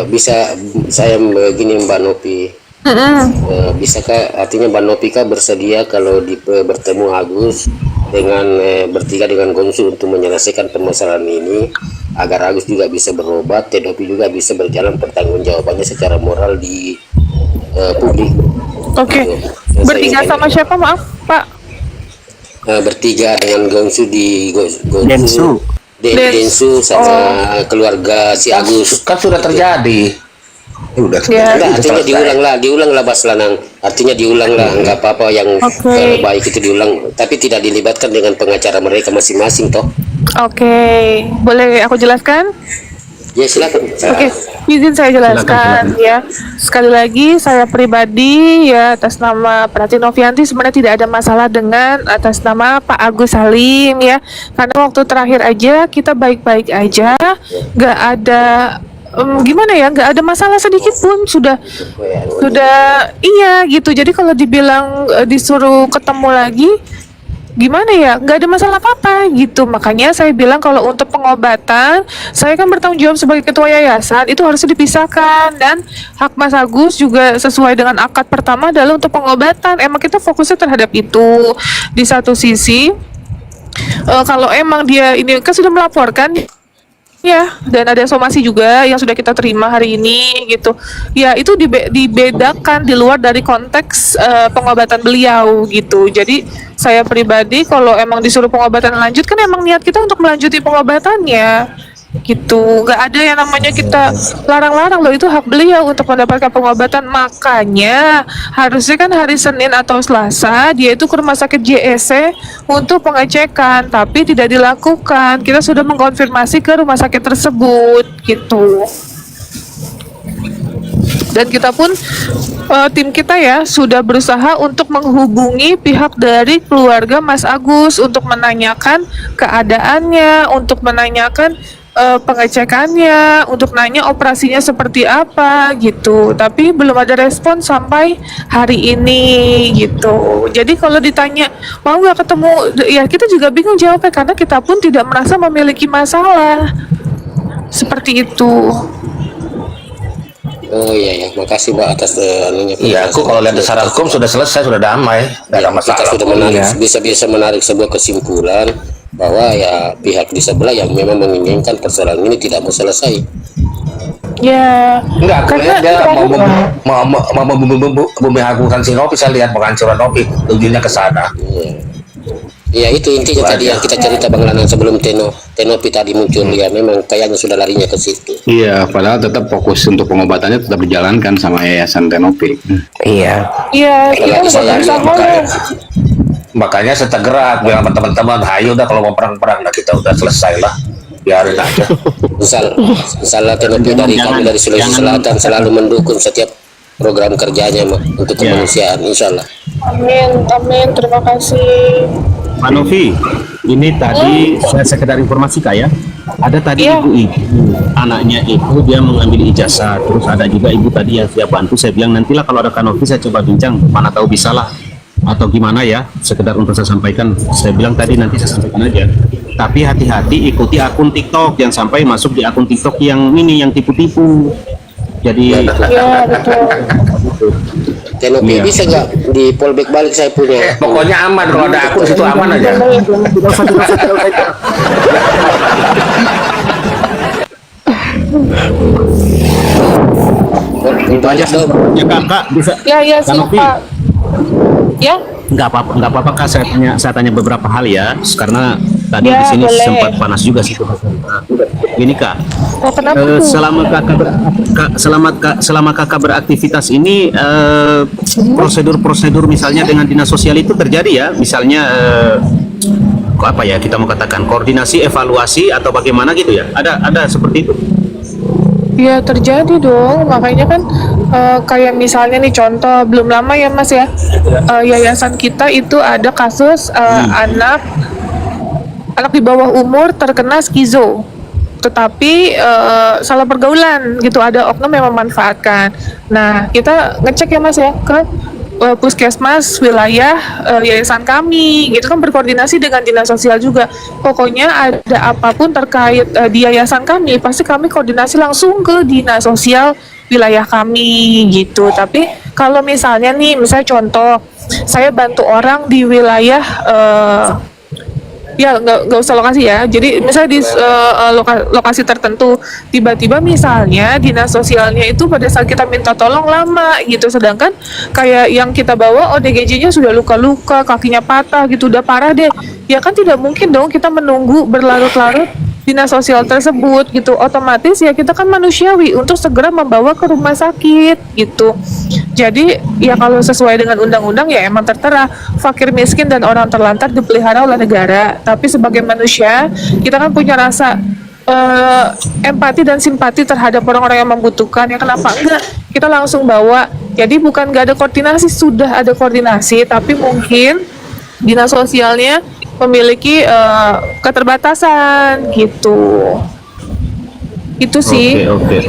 Bisa saya begini Mbak Nopi. Bisakah artinya Mbak Novika bersedia kalau bertemu Agus dengan bertiga dengan Gonsul untuk menyelesaikan permasalahan ini agar Agus juga bisa berobat, Tenopi juga bisa berjalan pertanggungjawabannya secara moral di publik. Oke. Bertiga sama siapa maaf Pak? Bertiga dengan Gonsul di Densu. Densu sama keluarga si Agus. Kan sudah terjadi. Artinya diulanglah Bas Lanang. Artinya diulanglah, nggak apa-apa yang baik itu diulang, tapi tidak dilibatkan dengan pengacara mereka masing-masing toh. Oke, boleh aku jelaskan? Ya silakan. Oke, izin saya jelaskan ya. Sekali lagi saya pribadi ya atas nama Prati Novianti sebenarnya tidak ada masalah dengan atas nama Pak Agus Salim ya. Karena waktu terakhir aja kita baik-baik aja, nggak ada gimana ya, nggak ada masalah sedikit pun, sudah iya gitu. Jadi kalau dibilang disuruh ketemu lagi gimana ya, nggak ada masalah apa-apa gitu. Makanya saya bilang kalau untuk pengobatan saya kan bertanggung jawab sebagai ketua yayasan, itu harus dipisahkan, dan hak Mas Agus juga sesuai dengan akad pertama adalah untuk pengobatan. Emang kita fokusnya terhadap itu. Di satu sisi kalau emang dia ini kan sudah melaporkan ya, dan ada somasi juga yang sudah kita terima hari ini gitu. Ya itu dibedakan di luar dari konteks pengobatan beliau gitu. Jadi saya pribadi kalau emang disuruh pengobatan lanjut, kan emang niat kita untuk melanjuti pengobatannya gitu. Nggak ada yang namanya kita larang-larang loh, itu hak beliau untuk mendapatkan pengobatan. Makanya harusnya kan hari Senin atau Selasa dia itu ke rumah sakit JSC untuk pengecekan, tapi tidak dilakukan. Kita sudah mengkonfirmasi ke rumah sakit tersebut gitu. Dan kita pun tim kita ya sudah berusaha untuk menghubungi pihak dari keluarga Mas Agus untuk menanyakan keadaannya, untuk menanyakan pengecekannya, untuk nanya operasinya seperti apa gitu. Tapi belum ada respon sampai hari ini gitu. Jadi kalau ditanya mau nggak ketemu, ya kita juga bingung jawabnya karena kita pun tidak merasa memiliki masalah seperti itu. Oh iya ya, makasih Mbak atas anunya. Iya, aku kalau lihat dasar hukum sudah selesai, sudah damai, tidak ada masalah. Kita sudah menarik, bisa menarik sebuah kesimpulan bahwa ya pihak di sebelah yang memang menginginkan persoalan ini tidak mau selesai. Ya. Enggak, aku lihat dia mau membenarkan si Nopi, saya lihat penghancuran Nopi, tujuannya ke sana. Ya itu intinya tadi yang kita cerita Bang Lanang sebelum Tenopi tadi muncul, ya memang kayaknya sudah larinya ke situ. Iya, padahal tetap fokus untuk pengobatannya tetap dijalankan sama Yayasan Tenopi. Iya. Iya, makanya saya tergerak bilang sama teman-teman, ayo udah kalau mau perang-perang, nah kita udah selesai lah, biarin aja. Misalnya Tenopi dari kami dari Sulawesi Selatan selalu mendukung setiap program kerjanya untuk kemanusiaan, insya Allah. Amin, terima kasih. Pak Novi, ini tadi saya sekedar informasi Kak ya. Ada tadi ibu anaknya itu dia mengambil ijazah, terus ada juga ibu tadi yang siap bantu. Saya bilang nantilah kalau ada Kak Novi saya coba bincang, mana tahu bisa lah atau gimana ya. Sekedar untuk saya sampaikan, saya bilang tadi nanti saya sampaikan aja. Tapi hati-hati ikuti akun TikTok, jangan sampai masuk di akun TikTok yang ini yang tipu-tipu. Jadi Tenopi bisa nggak di fallback balik saya punya? Pokoknya aman, kalau ada akun situ aman aja. itu aja ya Kak, bisa Ya siapa? Ya. Nggak apa-apa Kak, saya tanya beberapa hal ya, karena tadi Ya, di sini boleh. sempat panas juga sih. Gini Kak, Kenapa tuh? selama kakak beraktivitas ini prosedur misalnya dengan dinas sosial itu terjadi ya, misalnya apa ya kita mau katakan koordinasi, evaluasi atau bagaimana gitu ya, ada seperti itu? Ya terjadi dong, makanya kan kayak misalnya nih contoh belum lama ya Mas ya, yayasan kita itu ada kasus anak di bawah umur terkena skizo, tetapi salah pergaulan gitu, ada oknum yang memanfaatkan. Nah kita ngecek ya Mas ya ke puskesmas wilayah yayasan kami gitu kan, berkoordinasi dengan dinas sosial juga. Pokoknya ada apapun terkait di yayasan kami pasti kami koordinasi langsung ke dinas sosial wilayah kami gitu. Tapi kalau misalnya nih, misalnya contoh saya bantu orang di wilayah ya nggak usah lokasi ya. Jadi misalnya di lokasi tertentu, tiba-tiba misalnya dinas sosialnya itu pada saat kita minta tolong lama gitu, sedangkan kayak yang kita bawa ODGJ-nya sudah luka-luka, kakinya patah gitu, udah parah deh. Ya kan tidak mungkin dong kita menunggu berlarut-larut dinas sosial tersebut gitu. Otomatis ya kita kan manusiawi untuk segera membawa ke rumah sakit gitu. Jadi ya kalau sesuai dengan undang-undang ya emang tertera fakir miskin dan orang terlantar dipelihara oleh negara. Tapi sebagai manusia kita kan punya rasa empati dan simpati terhadap orang-orang yang membutuhkan. Ya kenapa enggak kita langsung bawa. Jadi bukan nggak ada koordinasi, sudah ada koordinasi, tapi mungkin dinas sosialnya memiliki keterbatasan gitu. Itu sih. Oke.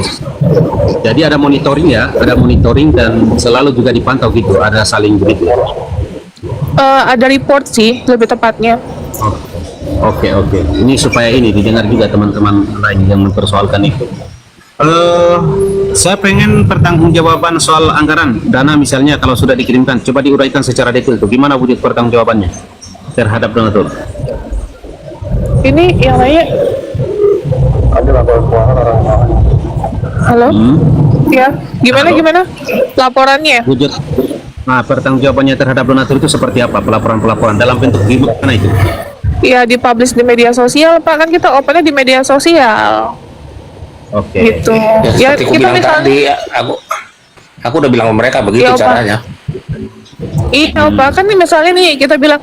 Jadi ada monitoring ya, ada monitoring dan selalu juga dipantau gitu, ada saling begitu. Ada report sih lebih tepatnya. Oke. Ini supaya ini didengar juga teman-teman lain yang mempersoalkan itu. Saya pengen pertanggungjawaban soal anggaran dana misalnya kalau sudah dikirimkan, coba diuraikan secara detail tuh gimana Budi pertanggungjawabannya terhadap donatur. Ini yang nanya. Halo? Ya, gimana? Laporannya? Wujud. Nah, pertanggungjawabannya terhadap donatur itu seperti apa? Pelaporan dalam bentuk gimana itu? Ya, dipublish di media sosial, Pak. Kan kita opennya di media sosial. Oke. Gitu. Ya, Ya, seperti aku kita bilang misalnya, tadi, aku udah bilang ke mereka begitu Ya, Pak. caranya. iya, Pak. Kan nih misalnya nih kita bilang,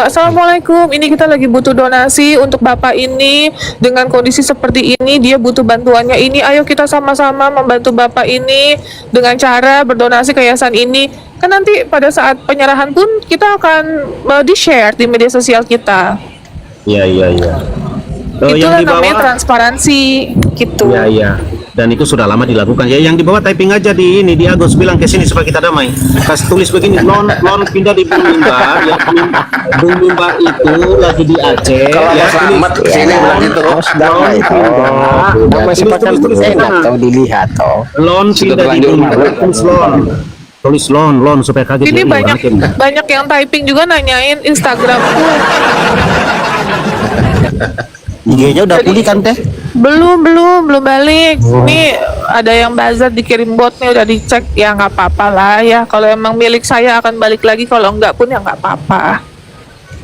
Assalamualaikum, ini kita lagi butuh donasi untuk Bapak ini dengan kondisi seperti ini, dia butuh bantuannya ini. Ayo kita sama-sama membantu Bapak ini dengan cara berdonasi ke yayasan ini. Kan nanti pada saat penyerahan pun kita akan di-share di media sosial kita. Iya. Itulah namanya transparansi gitu. Iya. Dan itu sudah lama dilakukan. Ya, yang di bawah typing aja di ini, di Agus bilang ke sini supaya kita damai. Kasih tulis begini, loan pindah di Bung Mimbar, ya. Bung Mimbar itu lagi di Aceh. Kalau ya, mau selamat sini bilang gitu. Damai sepakat enak kalau dilihat toh. Loan Sudah pindah di terlanjur, Bung Mimbar, Mas. tulis loan supaya kaget. Ini ya, banyak yang typing juga nanyain Instagramku. IG-nya udah pulih kan teh? Belum balik. Nih ada yang buzzer dikirim bot nih, udah dicek. Ya nggak apa-apa lah ya. Kalau emang milik saya akan balik lagi, kalau enggak pun ya nggak apa-apa.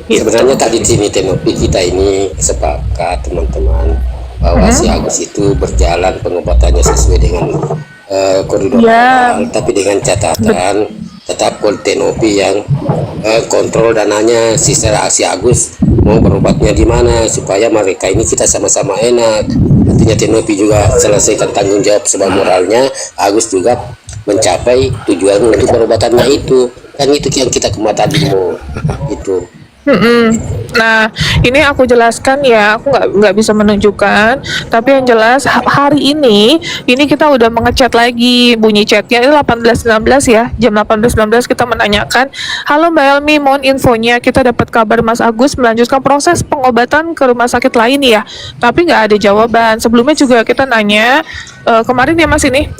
Gitu. Sebenarnya tadi di sini Tenopi kita ini sepakat teman-teman bahwa si Agus itu berjalan pengobatannya sesuai dengan koridor Ya. awal, tapi dengan catatan tetap Tenopi yang kontrol dananya si Agus mau berobatnya di mana supaya mereka ini kita sama-sama enak. Artinya Tenopi juga selesaikan tanggung jawab sebagai moralnya, Agus juga mencapai tujuan untuk berobatannya itu. Kan itu yang kita tadi mau itu. Nah, ini aku jelaskan ya, aku nggak bisa menunjukkan, tapi yang jelas hari ini kita udah mengechat lagi, bunyi chatnya itu 18.19 ya, jam 18.19 kita menanyakan, halo Mbak Elmi, mohon infonya, kita dapat kabar Mas Agus melanjutkan proses pengobatan ke rumah sakit lain ya, tapi nggak ada jawaban. Sebelumnya juga kita nanya, kemarin ya Mas ini,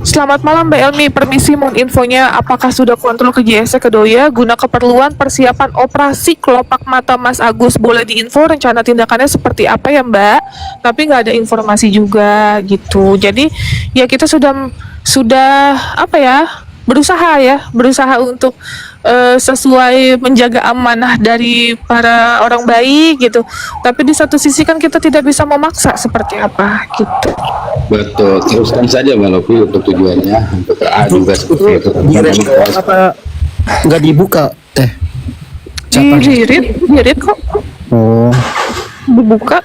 selamat malam Mbak Elmi, permisi mohon infonya apakah sudah kontrol ke JSC Kedoya guna keperluan persiapan operasi kelopak mata Mas Agus, boleh diinfo rencana tindakannya seperti apa ya Mbak? Tapi nggak ada informasi juga gitu. Jadi ya kita sudah apa ya, berusaha untuk sesuai menjaga amanah dari para orang baik gitu. Tapi di satu sisi kan kita tidak bisa memaksa seperti apa gitu. Betul, teruskan saja Mbak Lopi untuk tujuannya, untuk A juga seperti itu. Apa nggak dibuka teh? Dirit kok Oh, dibuka.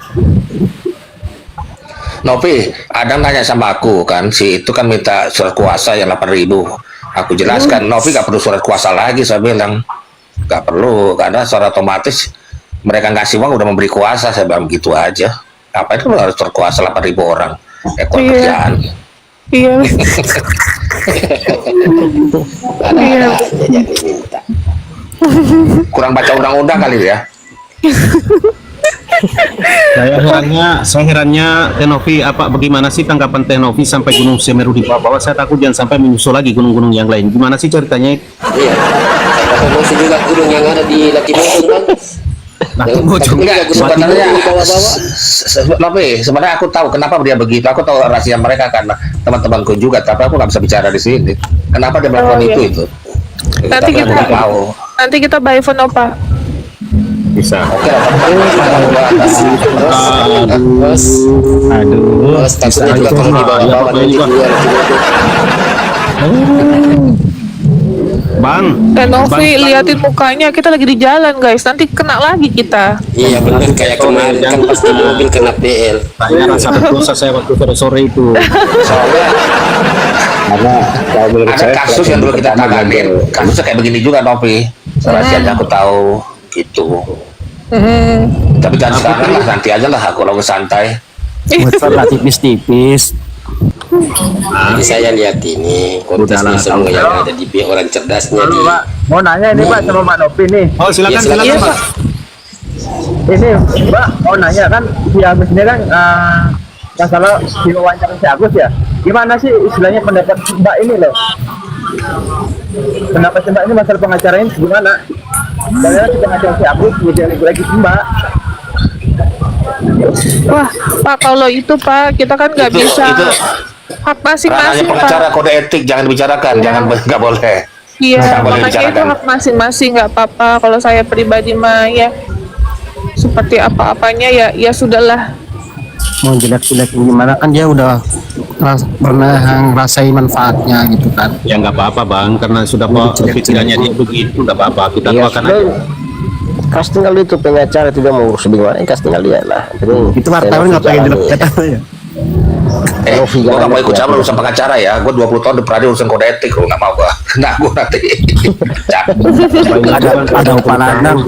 Nopi, ada nanya sama aku kan, si itu kan minta surat kuasa yang 8.000. Aku jelaskan, Nopi gak perlu surat kuasa lagi, saya bilang. Gak perlu, karena secara otomatis mereka ngasih uang udah memberi kuasa, saya bilang gitu aja. Apa itu harus surat kuasa 8.000 orang? Ekor kerjaan. Iya. Iya. Jadi minta. Kurang baca undang-undang kali ya. Saya herannya Tenovi, bagaimana sih tanggapan Tenovi sampai Gunung Semeru di bawah? Saya takut jangan sampai menyusul lagi gunung-gunung yang lain. Gimana sih ceritanya? Iya. Kata masih juga gunung yang ada di Latimojong kan. Latimojong. Enggak, sebenarnya Tapi sebenarnya aku tahu kenapa dia begitu. Aku tahu rahasia mereka karena teman-temanku juga. Tapi aku nggak bisa bicara di sini. Kenapa dia melakukan iya. itu? Nanti Tapi aku nggak tahu. Nanti kita by phone Opa. Bisa. Oke lah. Terus Aduh. takutnya juga kalau di bawah-bawah nanti keluar Bang. Tenovi, liatin mukanya, kita lagi di jalan guys, nanti kena lagi kita. Iya benar, kayak kemarin kan pas di mobil kena PL. Saya rasa berdosa saya waktu sore itu. Soalnya Karena kalau menurut ada saya kasus yang dulu kita pertama tanganin. gagal. Kasusnya kayak begini juga, Novi. Rahasianya aku tahu gitu. Tapi jangan sekarang lah, nanti aja lah aku kalau santai. Motor lah tipis-tipis. Jadi saya lihat ini kontesnya semua yang ada di pihak orang cerdasnya di. Mau nanya ini Pak sama Mbak Novi nih. Oh silakan Iya, silakan Iya Pak. Pak. Ini Mbak mau nanya kan si Agus ini kan masalah diwawancara si Agus ya. Gimana sih istilahnya pendapat Mbak ini loh? Pendapat Mbak ini masalah pengacaranya gimana? Karena si pengacara si Agus kemudian lagi si Mbak. Wah, Pak, kalau itu Pak, kita kan nggak Itu- bisa itu hak Ranahnya masing-masing pengacara Pak. kode etik jangan dibicarakan, jangan nggak boleh. Iya, Nggak boleh makanya itu dibicarakan. hak masing-masing, nggak apa-apa. Kalau saya pribadi mah ya seperti apa-apanya ya sudahlah. Mau jelek-jelek gimana kan dia udah pernah ngerasain manfaatnya gitu kan. Ya nggak apa-apa Bang, karena sudah pikirannya dia begitu, nggak apa-apa. Kita Iya, doakan aja. kas tinggal itu pengacara tidak mau urus bagaimana, kas tinggal dia lah. Itu wartawan nggak pengen deket ya. Gue gak mau ikut campur urusan pengacara ya. Gue 20 tahun di Peradi urusan kode etik. Gue gak mau gue. Kena gue nanti. Ada upah ladang.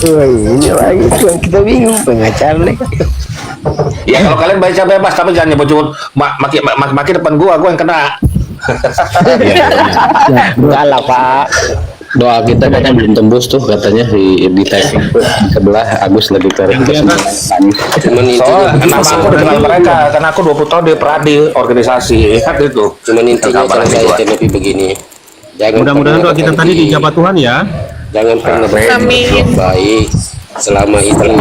Ini lagi tuh yang kita bingung pengacara nih. Ya kalau kalian baca bebas, tapi jangan nyebut-nyebut maki depan gue yang kena. Enggak lah Pak. Doa kita kan belum tembus tuh katanya di typing sebelah Agus lagi klarifikasi. Cuman intinya Soalnya nama aku dikenal mereka karena aku 20 tahun di Peradi organisasi. Ingat itu. cuman intinya Kabar kalau saya gua. Tenovi begini. Jangan Mudah-mudahan pernah doa kita tadi berhenti. dijawab Tuhan ya. Jangan pernah Amin. berbuat baik selama itu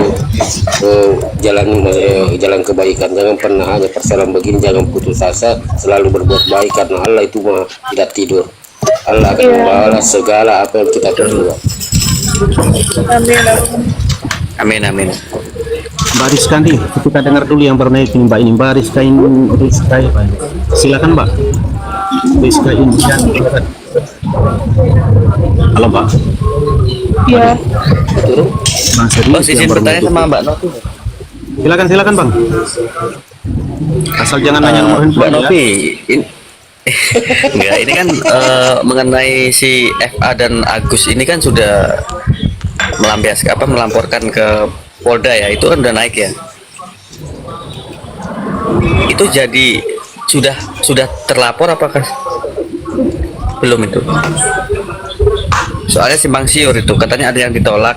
jalan kebaikan. Jangan pernah hanya persoalan begini, jangan putus asa, selalu berbuat baik karena Allah itu mah tidak tidur. Allah akan membalas segala apa yang kita perbuat. Amin. Amin. Mbak Rizka nih, kita dengar dulu yang bernaik ini Mbak ini. Mbak Rizka ini, silakan Mbak. Rizka ini, silakan. Halo Mbak. Iya. Bang Serius yang bernaik itu. Mbak Novi. Silakan Bang. Asal jangan nanya nomor Mbak handphone ya. Novi, enggak, ini kan mengenai si FA dan Agus ini kan sudah melamporkan ke Polda ya, itu kan udah naik ya. Itu jadi sudah terlapor apakah belum itu? Soalnya simpang siur itu katanya ada yang ditolak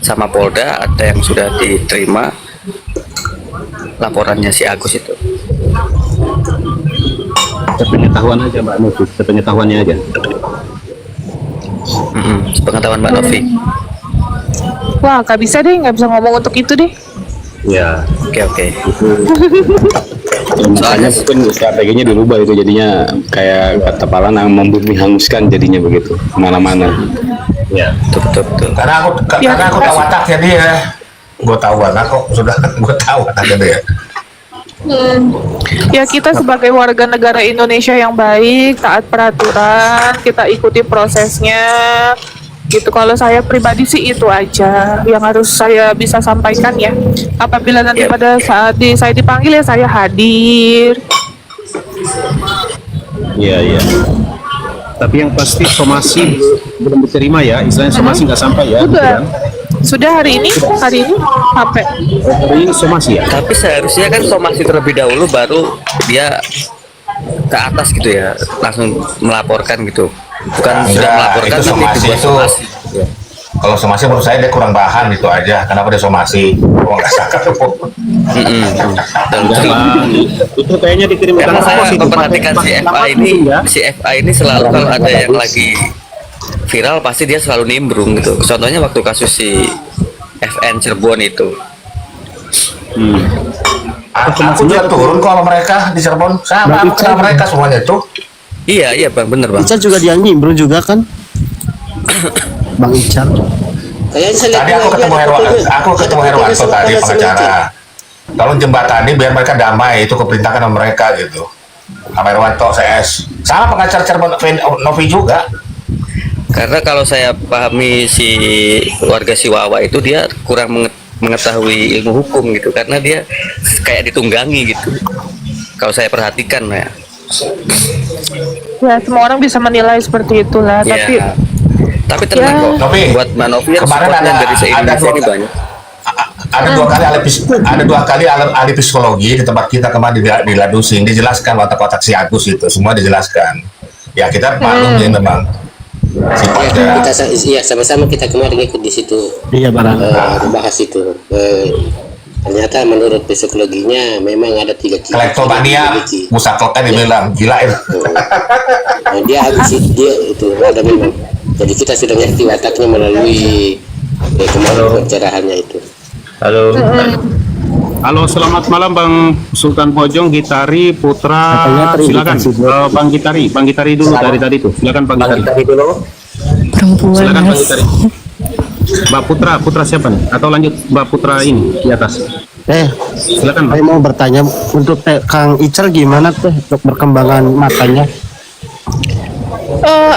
sama Polda, ada yang sudah diterima laporannya si Agus itu. Sepengetahuan aja Mbak Novi, sepengetahuannya aja. Sepengetahuan Mbak Novi. Wah, nggak bisa deh, nggak bisa ngomong untuk itu deh. Ya. Oke. Soalnya mungkin strateginya dirubah itu jadinya kayak kata Palana membumi hanguskan jadinya begitu kemana-mana. Ya. Betul. Karena aku tahu wataknya dia. Gue tahu aku sudah gue tahu wataknya dia. Ya kita sebagai warga negara Indonesia yang baik, taat peraturan, kita ikuti prosesnya. Gitu, kalau saya pribadi sih itu aja yang harus saya bisa sampaikan ya. Apabila nanti pada saat saya dipanggil ya saya hadir. Iya. Tapi yang pasti somasi belum diterima ya, istilahnya somasi nggak sampai ya. Sudah hari ini sampai. Hari ini somasi ya. Tapi seharusnya kan somasi terlebih dahulu baru dia ke atas gitu ya, langsung melaporkan gitu, bukan sudah Enggak, melaporkan itu tapi somasi dibuat itu. somasi. Ya. Kalau somasi menurut saya dia kurang bahan itu aja. Kenapa dia somasi? Oh, nggak salah. Mm-mm. Dan Enggak, Bang. Itu kayaknya dikirimkan karena saya pos itu, memperhatikan Pak. si FA Selamat ini, mungkin ya. si FA ini selalu kalau ada yang lagi viral pasti dia selalu nimbrung gitu. Contohnya waktu kasus si FN Cirebon itu. Aku juga turun kok sama mereka di Cirebon. Sama aku kenal mereka semuanya tuh. Iya iya bang, bener bang. Ical juga dia nyimbrung juga kan? Bang Ical. Kayaknya saya lihat Tadi aku lagi ketemu ada fotonya. Aku ketemu Ada fotonya Herwanto sama tadi Panas sama Ical. pengacara. Tolong jembatani biar mereka damai, itu keperintahkan sama mereka gitu. Sama Herwanto CS. Sama pengacara Cirebon Novi juga. Karena kalau saya pahami si warga si Wawa itu dia kurang mengetahui ilmu hukum gitu, karena dia kayak ditunggangi gitu. Kalau saya perhatikan ya. Ya semua orang bisa menilai seperti itulah, Ya. tapi Tapi tenang Ya. kok. Novi, Buat Mbak Novi yang kemarin supportnya ada- dari se-Indonesia ada ini banyak. ada dua kali ahli psikologi di tempat kita kemarin di Ladusin dijelaskan watak-watak si Agus itu semua dijelaskan. Ya kita maklum ya memang sifatnya. Kita iya sama-sama kita kemarin ikut di situ Iya barang. membahas itu. Ternyata menurut psikologinya memang ada 3 ciri Kleptomania, dimiliki. Musakokan dibilang gila itu. Nah, dia habis dia itu ada memang. Jadi kita sudah ngerti wataknya melalui kemarin pencerahannya itu. Halo. Halo, selamat malam Bang Sultan Pojong, Gitari, Putra. Katanya Silakan, terindikasi buat- Bang Gitari dulu dari tadi tuh. Silakan Bang Gitari. Perempuan Silakan Bang mas. Gitari. Mbak Putra siapa nih? Atau lanjut Mbak Putra ini di atas. Silakan Mbak. Saya mau bertanya untuk Kang Ical gimana teh untuk perkembangan matanya?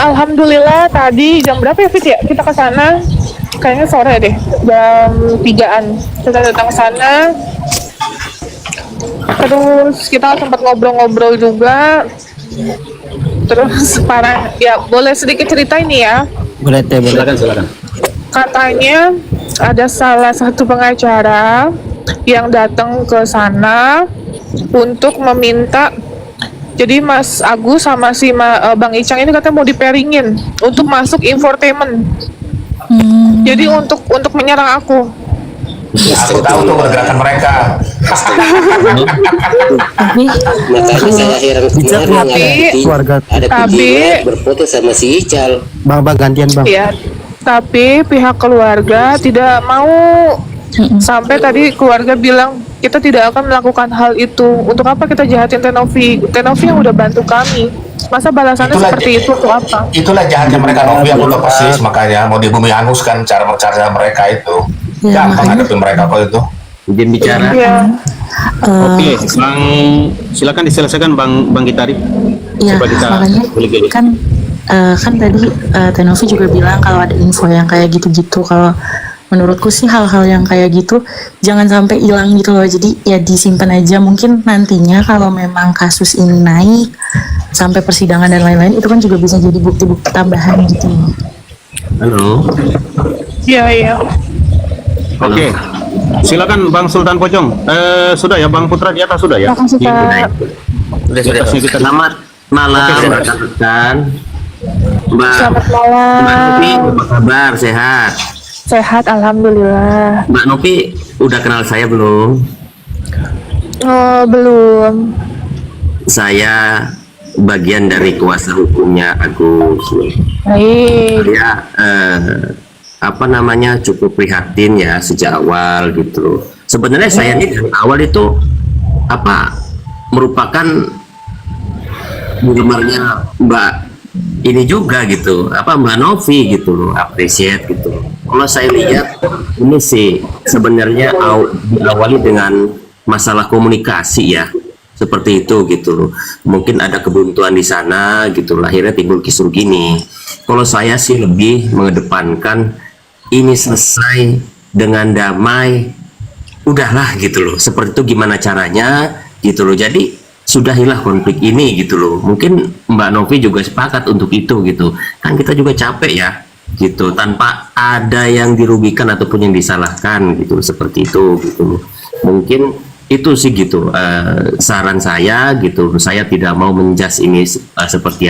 alhamdulillah tadi jam berapa ya Fit ya? Kita ke sana kayaknya sore deh, jam 3-an. Kita datang ke sana. Terus kita sempat ngobrol-ngobrol juga. Terus parah ya, boleh sedikit cerita ini ya. Boleh teh, boleh. Silakan. Katanya ada salah satu pengacara yang datang ke sana untuk meminta, jadi Mas Agus sama si Bang Icang ini katanya mau diperingin untuk masuk infotainment. Jadi untuk menyerang aku. Aku tahu tuh pergerakan mereka. Tapi Makanya saya heran Ical kemarin tapi- keluarga. ada Tapi- video berfoto sama si Ical. Bang gantian Bang. Ya, tapi pihak keluarga tidak mau. Sampai tadi keluarga bilang kita tidak akan melakukan hal itu. Untuk apa kita jahatin Tenovi? Tenovi yang udah bantu kami. Masa balasannya Itulah seperti itu untuk apa? Itulah jahatnya mereka Novi, aku tahu persis, makanya mau dibumi hanguskan cara mereka itu. Ya, Gampang makanya- ngadepin mereka kok itu. Izin bicara. Iya. Oke, Bang, silakan diselesaikan Bang Gitari. ya Coba kita makanya kulik-kulik. kan tadi Tenovi juga bilang kalau ada info yang kayak gitu-gitu, kalau menurutku sih hal-hal yang kayak gitu jangan sampai hilang gitu loh. Jadi ya disimpan aja, mungkin nantinya kalau memang kasus ini naik sampai persidangan dan lain-lain itu kan juga bisa jadi bukti-bukti tambahan gitu loh. Halo. Iya. Oke. Silakan Bang Sultan Pojong. Sudah ya Bang Putra di atas sudah ya? Makasih Kak. Di atasnya kita. Selamat malam Oke, rekan-rekan. Mbak Selamat Mbak Novi, malam. apa kabar? Sehat? Sehat, alhamdulillah. Mbak Novi udah kenal saya belum? Oh, belum. Saya bagian dari kuasa hukumnya Agus. Baik. Saya apa namanya cukup prihatin ya sejak awal gitu. Sebenarnya saya ini dari awal itu apa merupakan penggemarnya Mbak ini juga gitu, apa Mbak Novi gitu loh, appreciate gitu. Kalau saya lihat ini sih sebenarnya diawali dengan masalah komunikasi ya, seperti itu gitu loh. Mungkin ada kebuntuan di sana gitu, akhirnya timbul kisruh gini. Kalau saya sih lebih mengedepankan ini selesai dengan damai, udahlah gitu loh. Seperti itu gimana caranya gitu loh. Jadi sudahilah konflik ini gitu loh. Mungkin Mbak Novi juga sepakat untuk itu gitu. Kan kita juga capek ya gitu, tanpa ada yang dirugikan ataupun yang disalahkan gitu, seperti itu gitu loh. Mungkin itu sih gitu, saran saya gitu. Saya tidak mau menjas ini seperti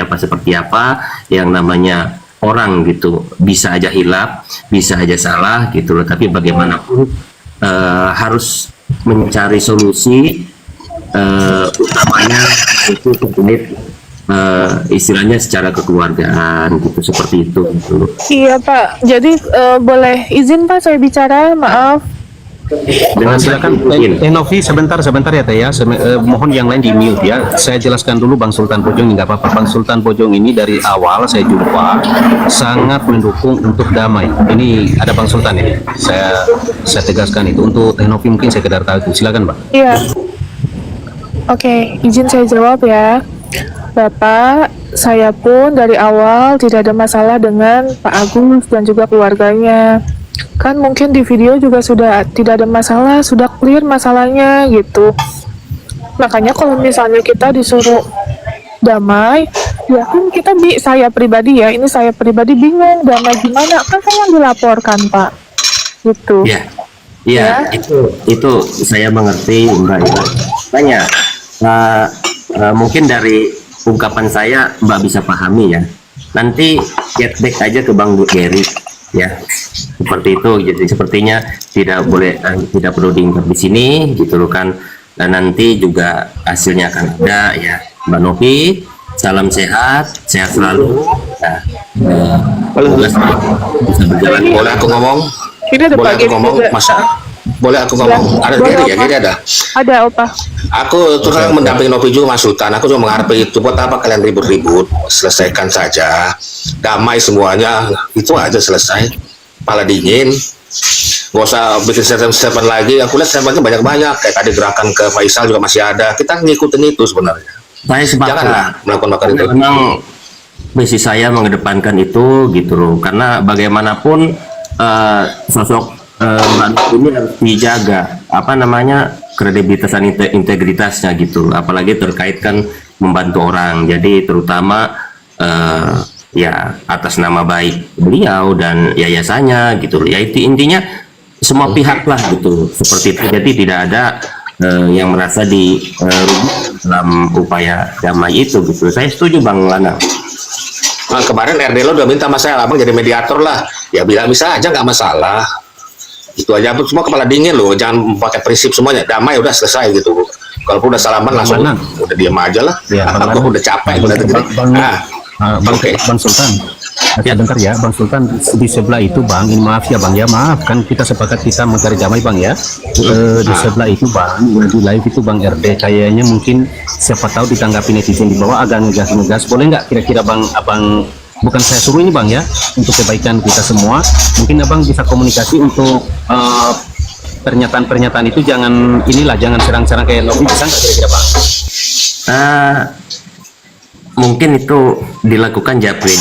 apa yang namanya orang gitu, bisa aja hilaf, bisa aja salah gitu loh, tapi bagaimanapun harus mencari solusi, utamanya itu terkait istilahnya secara kekeluargaan gitu, seperti itu gitu loh. Iya Pak, jadi boleh izin Pak saya bicara, maaf. Silakan Novi sebentar ya Teh ya. Mohon yang lain di mute ya. Saya jelaskan dulu Bang Sultan Bojong, nggak apa-apa. Bang Sultan Bojong ini dari awal saya jumpa sangat mendukung untuk damai. Ini ada Bang Sultan ini. Saya tegaskan itu. Untuk Teh Novi mungkin sekedar tahu. Silakan Bang. Iya. Oke, izin saya jawab ya. Bapak, saya pun dari awal tidak ada masalah dengan Pak Agus dan juga keluarganya. Kan mungkin di video juga sudah tidak ada masalah, sudah clear masalahnya gitu. Makanya kalau misalnya kita disuruh damai, ya kan saya pribadi ya, ini saya pribadi bingung damai gimana, kan saya yang dilaporkan Pak, gitu. Iya, itu saya mengerti Mbak Ira. Tanya, mungkin dari ungkapan saya Mbak bisa pahami ya. Nanti get back aja ke Bang Gary ya, seperti itu. Jadi sepertinya tidak perlu diungkap di sini gitu loh kan. Dan nanti juga hasilnya akan ada ya. Mbak Novi, salam sehat selalu. Bisa berjalan. Boleh aku ngomong? Ini ada Boleh Pak aku Giri ngomong, juga. Masa? Boleh aku ngomong? Ada Boleh, Giri ya? Opa. Giri ada? Ada Opa. Aku terus terang mendampingi Novi juga Mas Sultan. Aku cuma mengharapkan itu, buat apa kalian ribut-ribut? Selesaikan saja, damai semuanya, itu aja selesai. Pala dingin, nggak usah bikin statement lagi. Aku lihat statementnya banyak-banyak, kayak tadi gerakan ke Faisal juga masih ada. Kita ngikutin itu sebenarnya. Saya sepakat. Janganlah melakukan itu. Memang misi saya mengedepankan itu gitu loh, karena bagaimanapun sosok Mbak Novi ini harus dijaga kredibilitas dan integritasnya gitu, apalagi terkait kan membantu orang. Jadi terutama ya atas nama baik beliau dan yayasannya gitu loh. Ya itu intinya semua pihak lah gitu, seperti itu. Jadi tidak ada yang merasa dirugikan dalam upaya damai itu gitu. Saya setuju Bang Lana. Nah, kemarin RD lo udah minta sama saya, abang jadi mediator lah. Ya bilang bisa aja, nggak masalah. Itu aja, semua kepala dingin loh. Jangan pakai prinsip semuanya. Damai udah selesai gitu. Kalau udah salaman langsung udah diam aja lah. Ya, Aku udah capek. Bang Sultan, sebentar ya Bang Sultan, di sebelah itu Bang, ini maaf ya Bang ya, maaf kan kita sepakat kita mencari damai Bang ya. Di sebelah itu Bang, di live itu Bang RD kayaknya mungkin siapa tahu ditanggapi netizen di bawah agak ngegas, boleh nggak kira-kira Abang, bukan saya suruh ini Bang ya, untuk kebaikan kita semua, mungkin Abang bisa komunikasi untuk pernyataan-pernyataan itu jangan serang-serang kayak Novi, bisa nggak kira-kira Bang? Mungkin itu dilakukan japri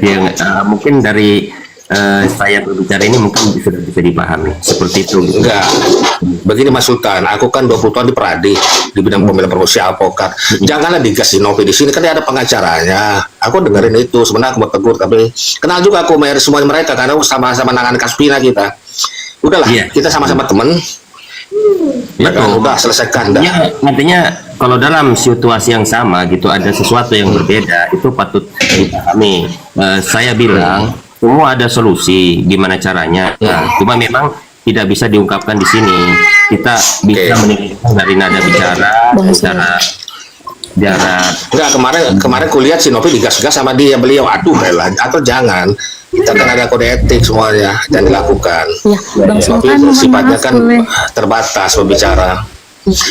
yang mungkin dari saya berbicara ini mungkin sudah bisa dipahami seperti itu gitu. Enggak, begini Mas Sultan, aku kan 20 tahun di Peradi di bidang pembelaan promosi alpokat. Janganlah dikasih Novi di sini, kan dia ada pengacaranya. Aku dengerin itu, sebenarnya aku mau tegur, tapi kenal juga aku semuanya mereka karena sama-sama nangani kasus pina kita. Udahlah, kita sama-sama temen. Udah selesaikan dah. Artinya kalau dalam situasi yang sama gitu ada sesuatu yang berbeda, itu patut dipahami. Saya bilang semua ada solusi, gimana caranya. Cuma memang tidak bisa diungkapkan di sini. Kita bisa mendengarkan dari nada bicara, Enggak, kemarin kulihat si Novi digas-gas sama beliau. Aduh, atau jangan. Kita kan ada kode etik semuanya dan dilakukan. Ya, Bang Sultan, mohon sifatnya maaf, kan boleh. terbatas berbicara.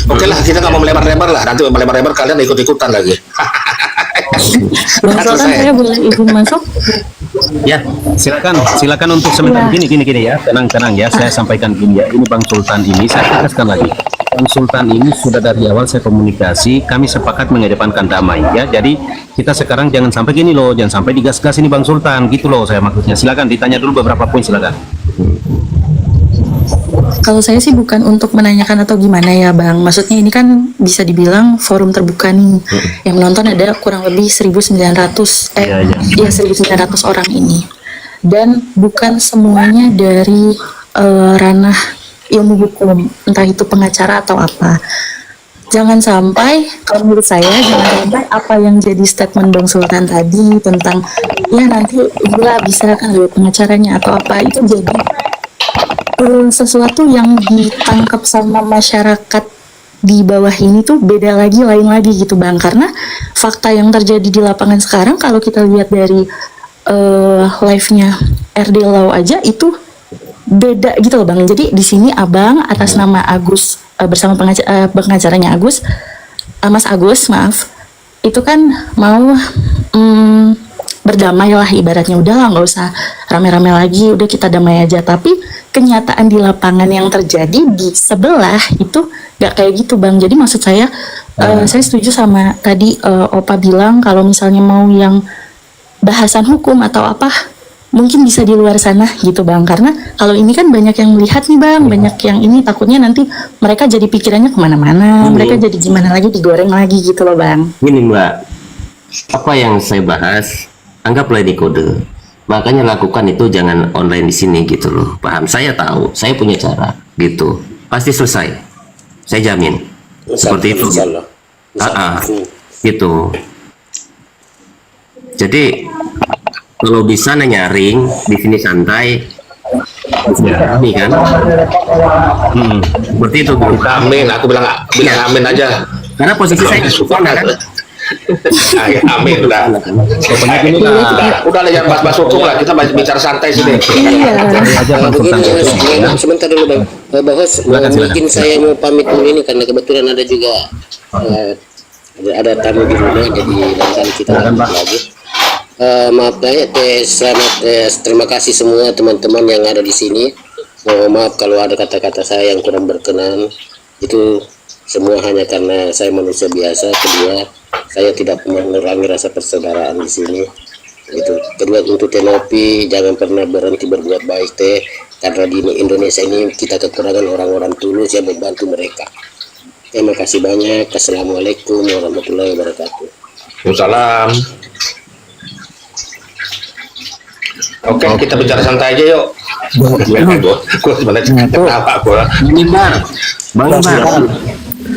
Oke lah, kita nggak mau melebar-lebar lah. Nanti melebar-lebar kalian ikut-ikutan lagi. Bang Sultan, saya boleh izin masuk? Ya, silakan untuk sebentar. Gini ya, tenang ya. Saya sampaikan gini ya. Ini Bang Sultan ini saya tegaskan lagi. Bang Sultan ini sudah dari awal saya komunikasi, kami sepakat mengedepankan damai ya. Jadi kita sekarang jangan sampai gini loh, jangan sampai digas-gas ini Bang Sultan, gitu loh saya maksudnya. Silakan ditanya dulu beberapa poin, silakan. Kalau saya sih bukan untuk menanyakan atau gimana ya Bang. Maksudnya ini kan bisa dibilang forum terbuka nih. Yang menonton ada kurang lebih 1.900 1.900 orang ini. Dan bukan semuanya dari ranah ilmu hukum, entah itu pengacara atau apa. Jangan sampai, kalau menurut saya, jangan sampai apa yang jadi statement Bang Sultan tadi tentang ya nanti gila bisa kan lewat pengacaranya atau apa, itu jadi sesuatu yang ditangkap sama masyarakat di bawah ini tuh beda lagi, lain lagi gitu Bang. Karena fakta yang terjadi di lapangan sekarang, kalau kita lihat dari live-nya RD Law aja itu beda gitu loh Bang. Jadi di sini Abang atas nama Agus bersama pengacaranya Agus, Mas Agus maaf, itu kan mau berdamai lah ibaratnya, udah lah nggak usah rame-rame lagi, udah kita damai aja. Tapi kenyataan di lapangan yang terjadi di sebelah itu nggak kayak gitu Bang. Jadi maksud saya saya setuju sama tadi Opa bilang kalau misalnya mau yang bahasan hukum atau apa mungkin bisa di luar sana gitu Bang, karena kalau ini kan banyak yang melihat nih Bang, banyak yang ini, takutnya nanti mereka jadi pikirannya kemana-mana, mereka jadi gimana lagi, digoreng lagi gitu loh Bang. Gini Mbak, apa yang saya bahas anggaplah ini kode, makanya lakukan itu jangan online di sini gitu loh, paham? Saya tahu, saya punya cara gitu, pasti selesai, saya jamin. Seperti itu gitu. Jadi kalau bisa nyaring di sini santai, ini kan, seperti itu. Amin, aku bilang amin aja. Karena posisi saya di sana kan. Amin udah. Pokoknya gini lah. Udah lah jangan bahas-bahas hukum lah. Kita bicara santai sini. Begini, sebentar dulu Bang. Bahas, mungkin saya mau pamit dulu ini karena kebetulan ada juga ada tamu di rumah, jadi lain kita lagi. Maaf banyak, selamat, terima kasih semua teman-teman yang ada di sini. Maaf kalau ada kata-kata saya yang kurang berkenan, itu semua hanya karena saya manusia biasa. Kedua, saya tidak mengurangi rasa persaudaraan di sini. Itu. Kedua, untuk Tenopi jangan pernah berhenti berbuat baik karena di Indonesia ini kita kekurangan orang-orang tulus yang membantu mereka. Terima kasih banyak. Assalamualaikum warahmatullahi wabarakatuh. Waalaikumsalam. Oke, kita bicara santai aja yuk. Gue sebenarnya kenapa gue? Ini Bang,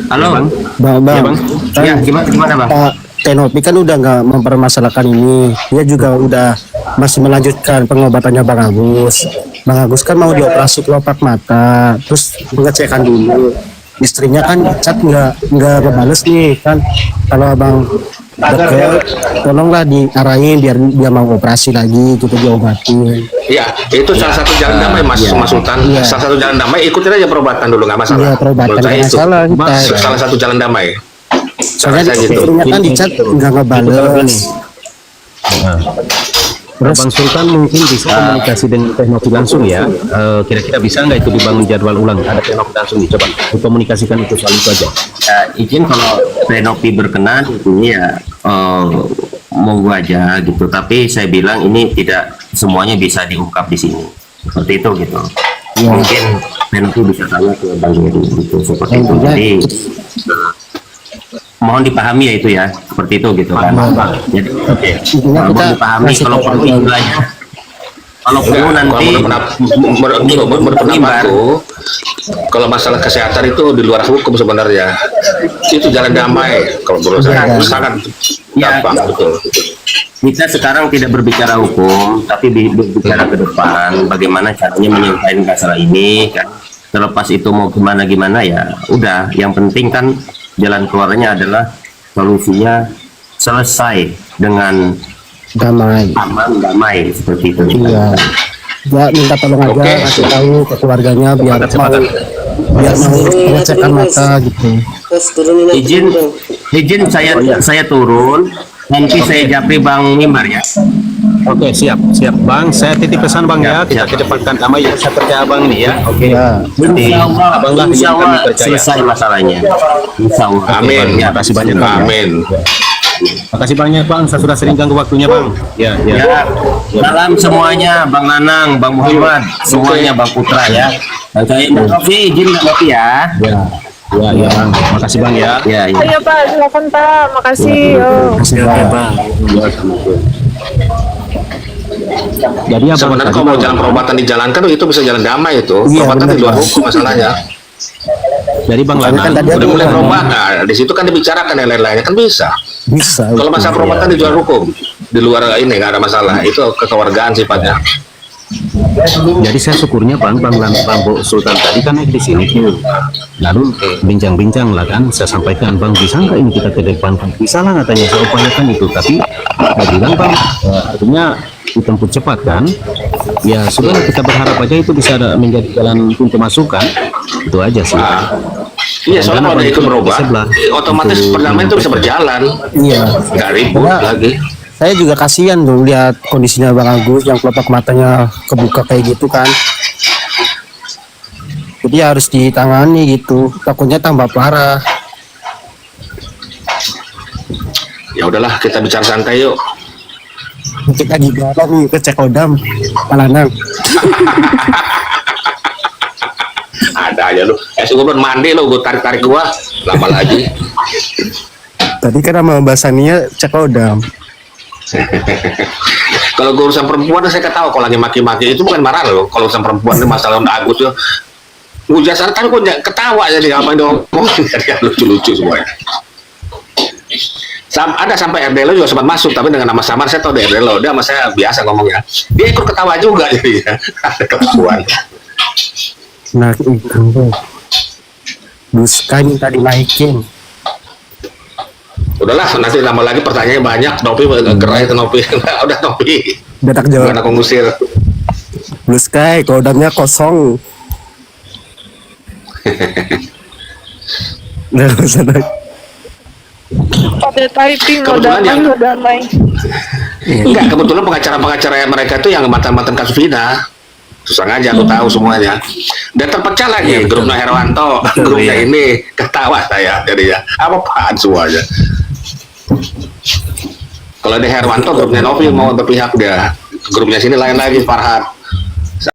halo Bang, ya gimana Bang? Pak Tenopi kan udah nggak mempermasalahkan ini, dia juga udah masih melanjutkan pengobatannya Bang Agus. Bang Agus kan mau dioperasi kelopak mata, terus pengecekan dulu. Istrinya kan chat nggak membales nih kan. Kalau Abang dokter, tolonglah diarahin biar dia mau operasi lagi gitu, diobatin. Iya, itu salah satu jalan damai Mas Sultan. Iya. Salah satu jalan damai, ikutin aja perobatan dulu, nggak masalah. Iya, perobatan Menurut saya nggak itu masalah kita. salah satu jalan damai. Soalnya gitu. istrinya kan di chat nggak ngebales. Bang Sultan mungkin bisa komunikasi dengan Tenopi langsung ya. Kira-kira bisa nggak itu dibangun jadwal ulang? Ada Tenopi langsung nih, coba komunikasikan itu soal itu aja. Izin kalau Tenopi berkenan ini ya monggo aja gitu. Tapi saya bilang ini tidak semuanya bisa diungkap di sini. Seperti itu gitu. Mungkin Tenopi bisa tanya ke Bang Heri gitu, seperti itu. Jadi mohon dipahami ya itu ya, seperti itu gitu kan. Jadi mohon dipahami kalau perlu istilahnya, kalau perlu nanti menurut pendapatku, kalau masalah kesehatan itu di luar hukum sebenarnya. Itu jalan damai kalau menurut saya, sangat gampang betul. Kita sekarang tidak berbicara hukum, tapi berbicara ke depan bagaimana caranya menyelesaikan masalah ini kan. Terlepas itu mau gimana ya, udah. Yang penting kan jalan keluarnya adalah solusinya selesai dengan aman, damai seperti itu. Iya. Ya minta tolong aja, kasih tahu ke keluarganya biar mau pengecekan mata gitu. Izin saya turun, nanti saya japri Bang Mimbar ya. Oke, siap Bang. Saya titip pesan Bang ya, kita kedepankan damai ya seperti Abang ini ya. Oke. Nanti Abang lah yang kami percaya. Selesai masalahnya. Insya Allah. Amin. Terima kasih banyak Bang. Amin. Terima kasih banyak Bang, saya sudah sering ganggu waktunya Bang. Ya. Salam semuanya, Bang Nanang, Bang Muhammad, semuanya Bang Putra ya. Dan saya Novi, izin Novi ya. Ya Bang, makasih Bang ya. Ayo Pak, silakan Pak, makasih. Kasih Bang. Jadi apa Sebenarnya tadi, kalau mau Bang? jalan perobatan dijalankan itu bisa jalan damai itu. Iya, Perobatan benar, di luar Bang. hukum masalahnya. Jadi Bang Makanya Lana, kan tadi Udah mulai ada- perobatan, nah, di situ kan dibicarakan yang lain-lainnya kan bisa. bisa. Kalau itu. masalah perobatan di luar hukum, di luar ini nggak ada masalah. Itu kekeluargaan sifatnya. jadi saya syukurnya Bang Bu Sultan tadi kan naik di sini tuh. Lalu bincang-bincang lah kan, saya sampaikan Bang bisa nggak ini kita kedepankan? Bisa lah katanya, saya upayakan itu. Tapi saya bilang Bang, artinya ditempuh cepat kan? Ya sudah kita berharap aja itu bisa menjadi jalan pintu masukan. Itu aja sih. Iya, soalnya kalau ada ikut berubah, Sebelah. otomatis Itu perdamaian itu bisa berjalan. Iya. Nggak ribut Karena lagi. saya juga kasihan tuh lihat kondisinya Bang Agus yang kelopak matanya kebuka kayak gitu kan. Jadi harus ditangani gitu. Takutnya tambah parah. Ya udahlah, kita bicara santai yuk. Kita gimana nih ke Cekodam, Palanang. Ada aja lu. Gue belum mandi lu, gue tarik-tarik gua. Lama lagi. Tadi kan sama Mbak Sania Cekodam. Kalau gue urusan perempuan saya ketawa kalau lagi maki-maki itu bukan marah loh. Kalau urusan perempuan ini masalah Agus ya. Ujar sana kan gue ketawa jadi apa dong. Jadi lucu-lucu semuanya. Ada sampai RD lo juga sempat masuk tapi dengan nama samar saya tahu dia RD lo. Dia sama saya biasa ngomongnya. Dia ikut ketawa juga jadi ya. Ada ketahuan. Nah itu Duska minta dinaikin. Udahlah nanti lama lagi pertanyaannya banyak. Nopi gerai ke Nopi. Udah Nopi. Udah tak jawab. Gimana aku ngusir. Blue Sky kodamnya kosong. Nah, sana. Pada typing lo Kebetulan damai yang- lo damai. Enggak, kebetulan pengacara-pengacara mereka itu yang mantan-mantan kasus Vina. Susah aja aku tahu semuanya. Dan terpecah lagi grupnya Herwanto, grupnya ini ketawa saya jadi ya. Apa-apaan semuanya. Kalau ada Herwanto grupnya Novi mau berpihak dia. Grupnya sini lain lagi Farhad.